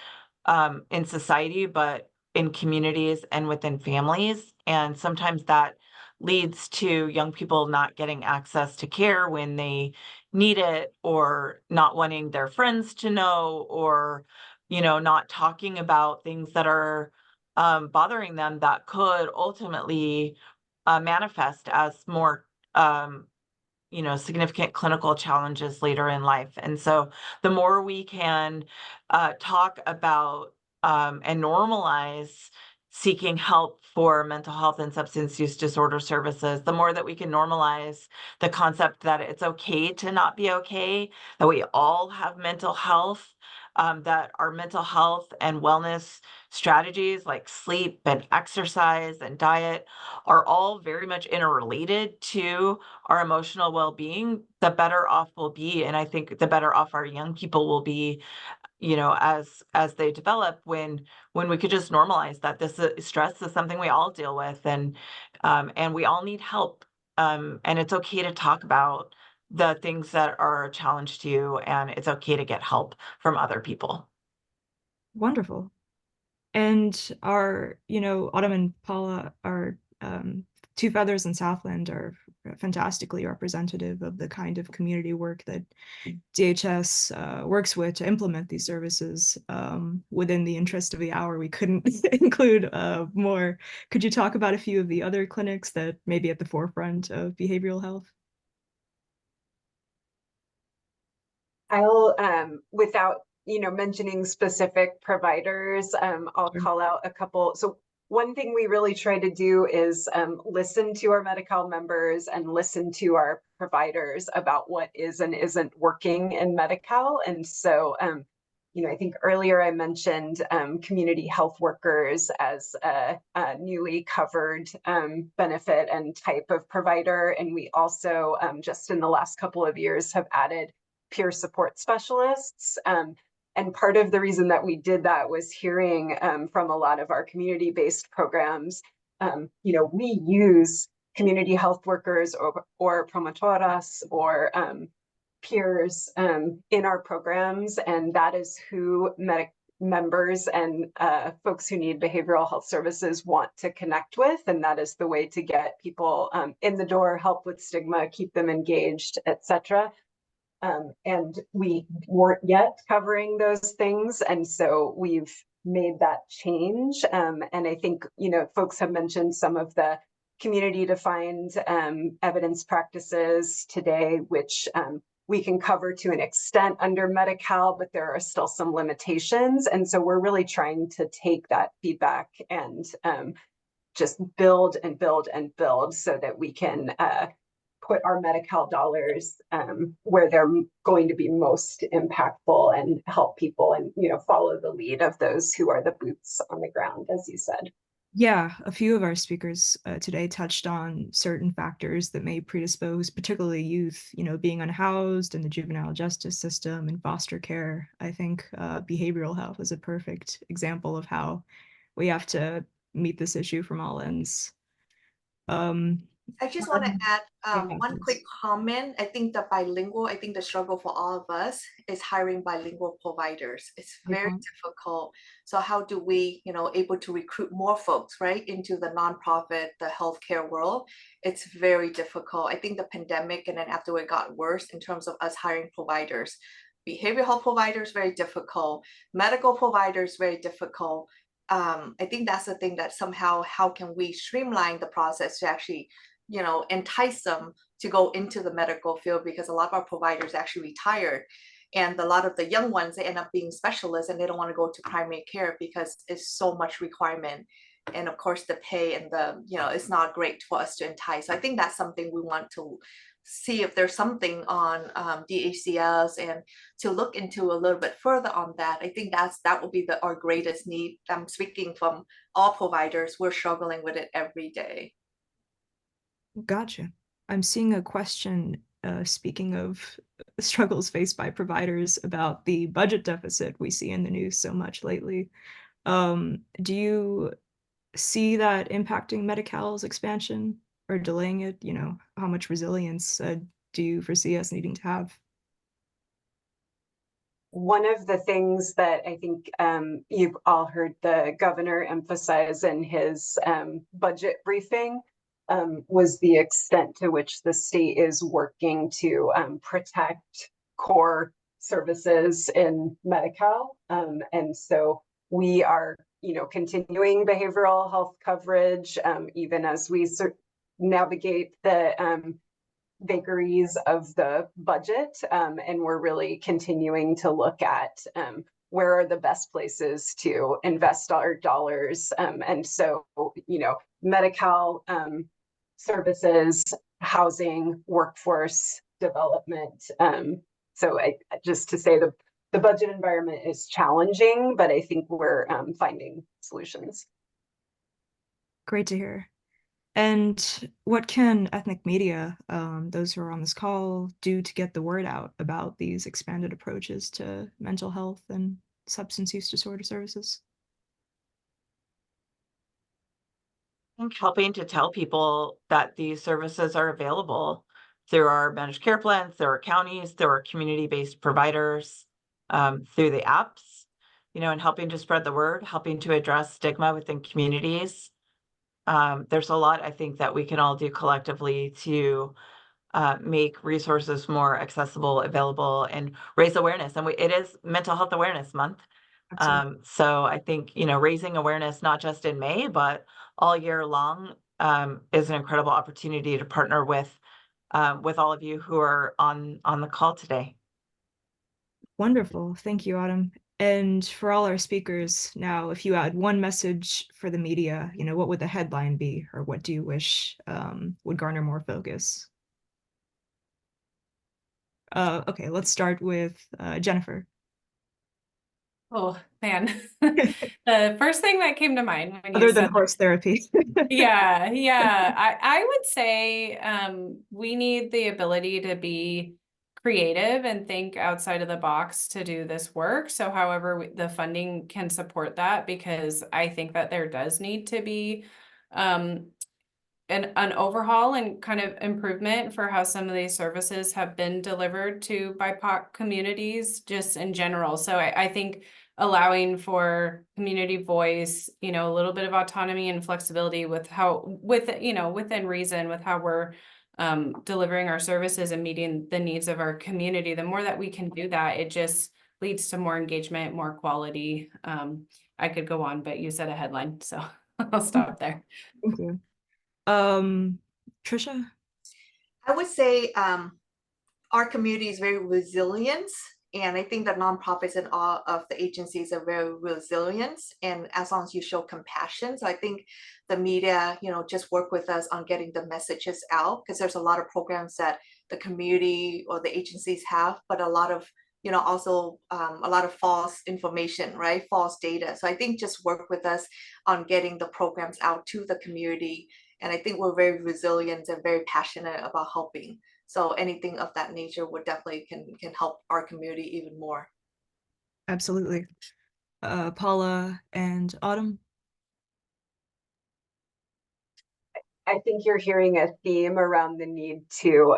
in society, but in communities and within families. And sometimes that leads to young people not getting access to care when they need it, or not wanting their friends to know, or, not talking about things that are bothering them that could ultimately manifest as more significant clinical challenges later in life. And so the more we can talk about and normalize seeking help for mental health and substance use disorder services, the more that we can normalize the concept that it's okay to not be okay, that we all have mental health, that our mental health and wellness strategies like sleep and exercise and diet are all very much interrelated to our emotional well-being, the better off we'll be. And I think the better off our young people will be, as they develop, when we could just normalize that stress is something we all deal with, and we all need help. And it's okay to talk about the things that are a challenge to you, and it's okay to get help from other people. Wonderful. And our, Autumn and Paula, our Two Feathers in Southland, are fantastically representative of the kind of community work that DHS works with to implement these services. Within the interest of the hour, we couldn't include more. Could you talk about a few of the other clinics that may be at the forefront of behavioral health? I'll, without, mentioning specific providers, I'll Sure. call out a couple. So one thing we really try to do is listen to our Medi-Cal members and listen to our providers about what is and isn't working in Medi-Cal. And so, I think earlier I mentioned community health workers as a newly covered benefit and type of provider. And we also, just in the last couple of years, have added peer support specialists. And part of the reason that we did that was hearing from a lot of our community-based programs. We use community health workers or promotoras or peers in our programs, and that is who members and folks who need behavioral health services want to connect with, and that is the way to get people in the door, help with stigma, keep them engaged, etc. And we weren't yet covering those things, and so we've made that change. And I think, folks have mentioned some of the community-defined evidence practices today, which we can cover to an extent under Medi-Cal, but there are still some limitations. And so we're really trying to take that feedback and just build and build and build so that we can put our Medi-Cal dollars where they're going to be most impactful and help people and, follow the lead of those who are the boots on the ground, as you said. Yeah, a few of our speakers today touched on certain factors that may predispose, particularly youth, being unhoused in the juvenile justice system and foster care. I think behavioral health is a perfect example of how we have to meet this issue from all ends. I just want to add Yeah, one please. quick comment. I think the struggle for all of us is hiring bilingual providers. It's very difficult. So how do we, able to recruit more folks, right, into the nonprofit, the healthcare world? It's very difficult. I think the pandemic and then after it got worse in terms of us hiring providers. Behavioral health providers, very difficult. Medical providers, very difficult. I think that's the thing that somehow, how can we streamline the process to actually entice them to go into the medical field, because a lot of our providers actually retired, and a lot of the young ones, they end up being specialists and they don't want to go to primary care because it's so much requirement, and of course the pay and the it's not great for us to entice. So I think that's something we want to see if there's something on DHCS and to look into a little bit further on that. I think that will be our greatest need. I'm speaking from all providers. We're struggling with it every day. Gotcha. I'm seeing a question, speaking of struggles faced by providers, about the budget deficit we see in the news so much lately. Do you see that impacting Medi-Cal's expansion or delaying it? How much resilience do you foresee us needing to have? One of the things that I think you've all heard the governor emphasize in his budget briefing was the extent to which the state is working to protect core services in Medi-Cal. And so we are, continuing behavioral health coverage, even as we navigate the vagaries of the budget. And we're really continuing to look at where are the best places to invest our dollars. And so, Medi-Cal services, housing, workforce development. So just to say the budget environment is challenging, but I think we're finding solutions. Great to hear. And what can ethnic media, those who are on this call, do to get the word out about these expanded approaches to mental health and substance use disorder services? I think helping to tell people that these services are available through our managed care plans, through our counties, through our community-based providers, through the apps, and helping to spread the word, helping to address stigma within communities. There's a lot I think that we can all do collectively to make resources more accessible, available, and raise awareness. And it is Mental Health Awareness Month. So I think, raising awareness, not just in May, but all year long, is an incredible opportunity to partner with all of you who are on the call today. Wonderful. Thank you, Autumn. And for all our speakers now, if you had one message for the media, what would the headline be, or what do you wish would garner more focus? Okay, let's start with Jennifer. Oh, man. The first thing that came to mind when you Other than said horse therapy. yeah. I would say we need the ability to be creative and think outside of the box to do this work. So however the funding can support that, because I think that there does need to be an overhaul and kind of improvement for how some of these services have been delivered to BIPOC communities just in general. So I think allowing for community voice, a little bit of autonomy and flexibility with within reason with how we're delivering our services and meeting the needs of our community. The more that we can do that, it just leads to more engagement, more quality. I could go on, but you said a headline, so I'll stop there. Thank you. Trisha? I would say our community is very resilient, and I think that nonprofits and all of the agencies are very resilient, and as long as you show compassion. So I think the media, just work with us on getting the messages out, because there's a lot of programs that the community or the agencies have, but a lot of also a lot of false information, right? False data. So I think just work with us on getting the programs out to the community. And I think we're very resilient and very passionate about helping. So anything of that nature would definitely can help our community even more. Absolutely. Paula and Autumn? I think you're hearing a theme around the need to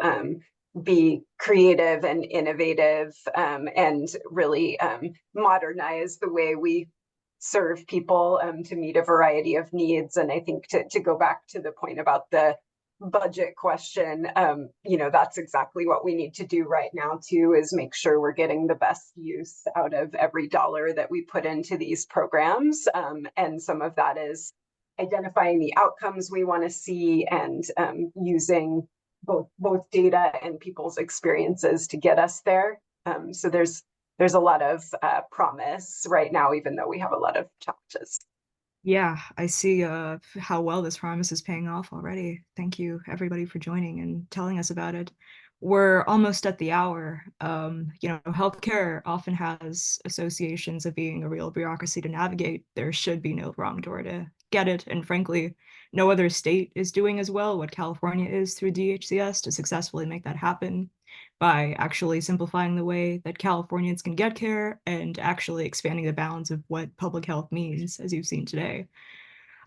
be creative and innovative and really modernize the way we serve people to meet a variety of needs. And I think to go back to the point about the budget question, that's exactly what we need to do right now too, is make sure we're getting the best use out of every dollar that we put into these programs. And some of that is identifying the outcomes we want to see and using both data and people's experiences to get us there. So there's a lot of promise right now, even though we have a lot of challenges. Yeah, I see how well this promise is paying off already. Thank you, everybody, for joining and telling us about it. We're almost at the hour. Healthcare often has associations of being a real bureaucracy to navigate. There should be no wrong door to get it. And frankly, no other state is doing as well what California is through DHCS to successfully make that happen by actually simplifying the way that Californians can get care and actually expanding the bounds of what public health means, as you've seen today.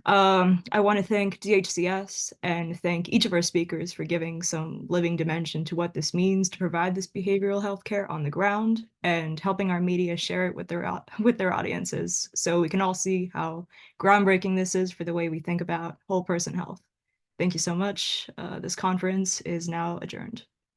I want to thank DHCS and thank each of our speakers for giving some living dimension to what this means to provide this behavioral health care on the ground and helping our media share it with their audiences so we can all see how groundbreaking this is for the way we think about whole person health. Thank you so much. This conference is now adjourned.